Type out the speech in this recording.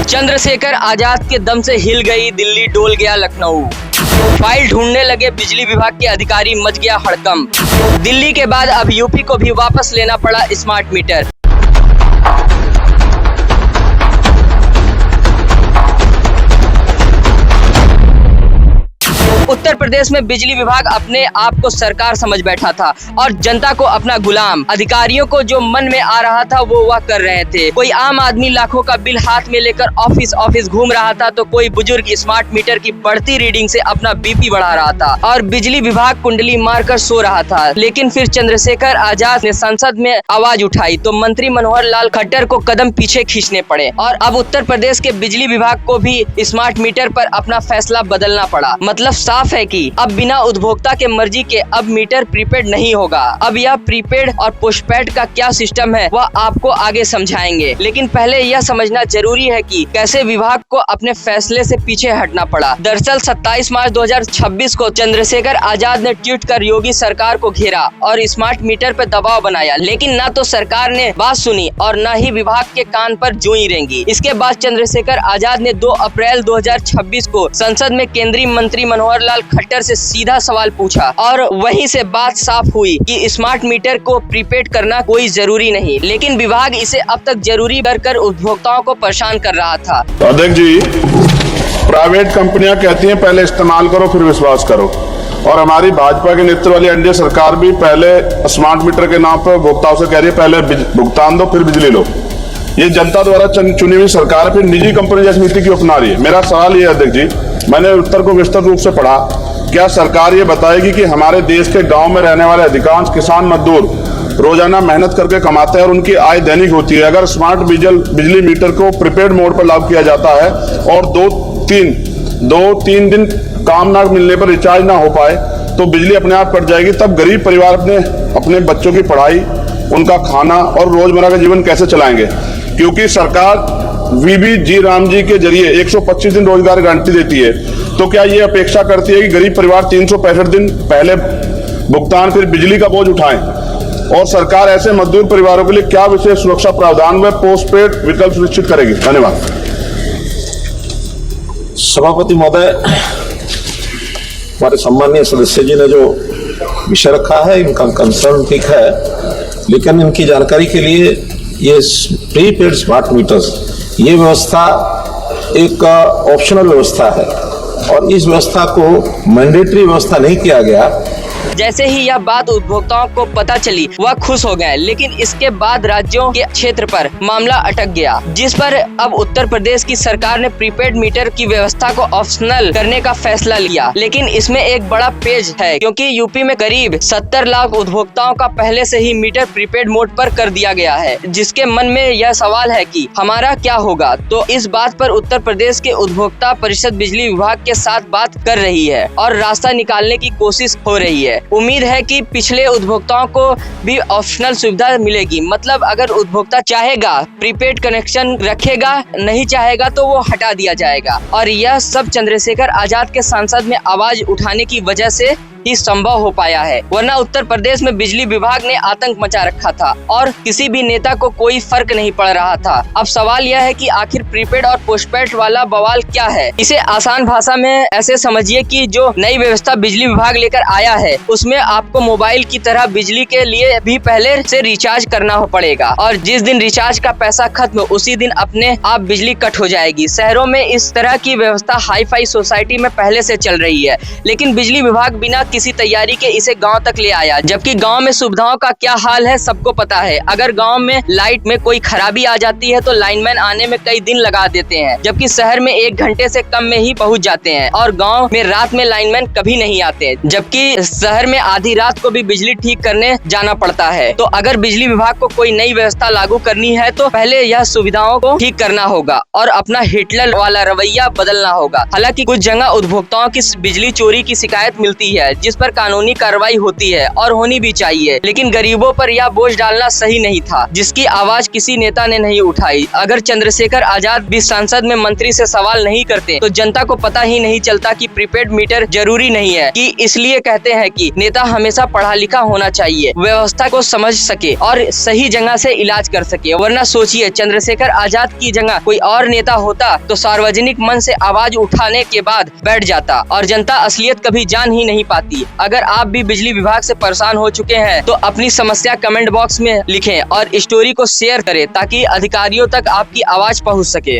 चंद्रशेखर आजाद के दम से हिल गई दिल्ली, डोल गया लखनऊ। फाइल ढूंढने लगे बिजली विभाग के अधिकारी, मच गया हड़कंप। दिल्ली के बाद अब यूपी को भी वापस लेना पड़ा स्मार्ट मीटर। उत्तर प्रदेश में बिजली विभाग अपने आप को सरकार समझ बैठा था और जनता को अपना गुलाम। अधिकारियों को जो मन में आ रहा था वो वह कर रहे थे। कोई आम आदमी लाखों का बिल हाथ में लेकर ऑफिस ऑफिस घूम रहा था तो कोई बुजुर्ग स्मार्ट मीटर की बढ़ती रीडिंग से अपना बीपी बढ़ा रहा था और बिजली विभाग कुंडली मारकर सो रहा था। लेकिन फिर चंद्रशेखर आजाद ने संसद में आवाज उठाई तो मंत्री मनोहर लाल खट्टर को कदम पीछे खींचने पड़े और अब उत्तर प्रदेश के बिजली विभाग को भी स्मार्ट मीटर पर अपना फैसला बदलना पड़ा। मतलब साफ है कि अब बिना उपभोक्ता के मर्जी के अब मीटर प्रीपेड नहीं होगा। अब यह प्रीपेड और पोस्टपेड का क्या सिस्टम है वह आपको आगे समझाएंगे, लेकिन पहले यह समझना जरूरी है कि कैसे विभाग को अपने फैसले से पीछे हटना पड़ा। दरअसल 27 मार्च 2026 को चंद्रशेखर आजाद ने ट्वीट कर योगी सरकार को घेरा और स्मार्ट मीटर पर दबाव बनाया, लेकिन न तो सरकार ने बात सुनी और न ही विभाग के कान पर जूई रेंगी। इसके बाद चंद्रशेखर आजाद ने 2 अप्रैल 2026 को संसद में केंद्रीय मंत्री मनोहर लाल खट्टर से सीधा सवाल पूछा और वहीं से बात साफ हुई कि स्मार्ट मीटर को प्रीपेड करना कोई जरूरी नहीं, लेकिन विभाग इसे अब तक जरूरी कर उपभोक्ताओं को परेशान कर रहा था। अध्यक्ष जी, प्राइवेट कंपनियां कहती हैं पहले इस्तेमाल करो फिर विश्वास करो, और हमारी भाजपा के नेतृत्व वाली एनडीए सरकार भी पहले स्मार्ट मीटर के नाम पर उपभोक्ताओं से कह रही है पहले भुगतान दो फिर बिजली लो। ये जनता द्वारा चुनी हुई सरकार फिर निजी कंपनी जैसी नीति क्यों अपना रही है? मेरा सवाल ये अध्यक्ष जी, मैंने उत्तर को विस्तृत रूप से पढ़ा, क्या सरकार ये बताएगी कि हमारे देश के गांव में रहने वाले अधिकांश किसान मजदूर रोजाना मेहनत करके कमाते हैं और उनकी आय दैनिक होती है। अगर स्मार्ट बिजली मीटर को प्रीपेड मोड पर लागू किया जाता है और दो तीन दिन काम ना मिलने पर रिचार्ज ना हो पाए तो बिजली अपने आप कट जाएगी, तब गरीब परिवार अपने बच्चों की पढ़ाई, उनका खाना और रोजमर्रा का जीवन कैसे चलाएंगे? क्योंकि सरकार वीबी राम जी के जरिए 125 दिन रोजगार गारंटी देती है, तो क्या ये अपेक्षा करती है कि गरीब परिवार 365 दिन पहले भुगतान फिर बिजली का बोझ उठाएं? और सरकार ऐसे मजदूर परिवारों के लिए क्या विशेष सुरक्षा प्रावधान में पोस्टपेड विकल्प सुनिश्चित करेगी? धन्यवाद। सभापति महोदय, हमारे सम्मानीय सदस्य जी ने जो विषय रखा है इनका कंसर्न ठीक है, लेकिन इनकी जानकारी के लिए ये प्रीपेड स्मार्ट मीटर्स ये व्यवस्था एक ऑप्शनल व्यवस्था है और इस व्यवस्था को मैंडेटरी व्यवस्था नहीं किया गया। जैसे ही यह बात उपभोक्ताओं को पता चली वह खुश हो गए, लेकिन इसके बाद राज्यों के क्षेत्र पर मामला अटक गया, जिस पर अब उत्तर प्रदेश की सरकार ने प्रीपेड मीटर की व्यवस्था को ऑप्शनल करने का फैसला लिया। लेकिन इसमें एक बड़ा पेच है, क्योंकि यूपी में करीब 70 लाख उपभोक्ताओं का पहले से ही मीटर प्रीपेड मोड पर कर दिया गया है, जिसके मन में यह सवाल है कि हमारा क्या होगा। तो इस बात पर उत्तर प्रदेश के उपभोक्ता परिषद बिजली विभाग के साथ बात कर रही है और रास्ता निकालने की कोशिश हो रही है। उम्मीद है कि पिछले उपभोक्ताओं को भी ऑप्शनल सुविधा मिलेगी। मतलब अगर उपभोक्ता चाहेगा प्रीपेड कनेक्शन रखेगा, नहीं चाहेगा तो वो हटा दिया जाएगा। और यह सब चंद्रशेखर आजाद के संसद में आवाज उठाने की वजह से ही संभव हो पाया है, वरना उत्तर प्रदेश में बिजली विभाग ने आतंक मचा रखा था और किसी भी नेता को कोई फर्क नहीं पड़ रहा था। अब सवाल यह है कि आखिर प्रीपेड और पोस्टपेड वाला बवाल क्या है? इसे आसान भाषा में ऐसे समझिए कि जो नई व्यवस्था बिजली विभाग लेकर आया है उसमें आपको मोबाइल की तरह बिजली के लिए भी पहले से रिचार्ज करना पड़ेगा और जिस दिन रिचार्ज का पैसा खत्म उसी दिन अपने आप बिजली कट हो जाएगी। शहरों में इस तरह की व्यवस्था हाई फाई सोसाइटी में पहले से चल रही है, लेकिन बिजली विभाग बिना किसी तैयारी के इसे गांव तक ले आया, जबकि गांव में सुविधाओं का क्या हाल है सबको पता है। अगर गांव में लाइट में कोई खराबी आ जाती है तो लाइनमैन आने में कई दिन लगा देते हैं, जबकि शहर में 1 घंटे से कम में ही पहुंच जाते हैं और गांव में रात में लाइनमैन कभी नहीं आते, जबकि शहर में आधी रात को भी बिजली ठीक करने जाना पड़ता है। तो अगर बिजली विभाग को कोई नई व्यवस्था लागू करनी है तो पहले यह सुविधाओं को ठीक करना होगा और अपना हिटलर वाला रवैया बदलना होगा। हालांकि कुछ जगह उपभोक्ताओं की बिजली चोरी की शिकायत मिलती है, जिस पर कानूनी कार्रवाई होती है और होनी भी चाहिए, लेकिन गरीबों पर यह बोझ डालना सही नहीं था, जिसकी आवाज किसी नेता ने नहीं उठाई। अगर चंद्रशेखर आजाद भी संसद में मंत्री से सवाल नहीं करते तो जनता को पता ही नहीं चलता कि प्रीपेड मीटर जरूरी नहीं है। कि इसलिए कहते हैं कि नेता हमेशा पढ़ा लिखा होना चाहिए, व्यवस्था को समझ सके और सही जगह से इलाज कर सके। वरना सोचिए, चंद्रशेखर आजाद की जगह कोई और नेता होता तो सार्वजनिक मन से आवाज उठाने के बाद बैठ जाता और जनता असलियत कभी जान ही नहीं पाती। अगर आप भी बिजली विभाग से परेशान हो चुके हैं तो अपनी समस्या कमेंट बॉक्स में लिखें और स्टोरी को शेयर करें ताकि अधिकारियों तक आपकी आवाज पहुंच सके।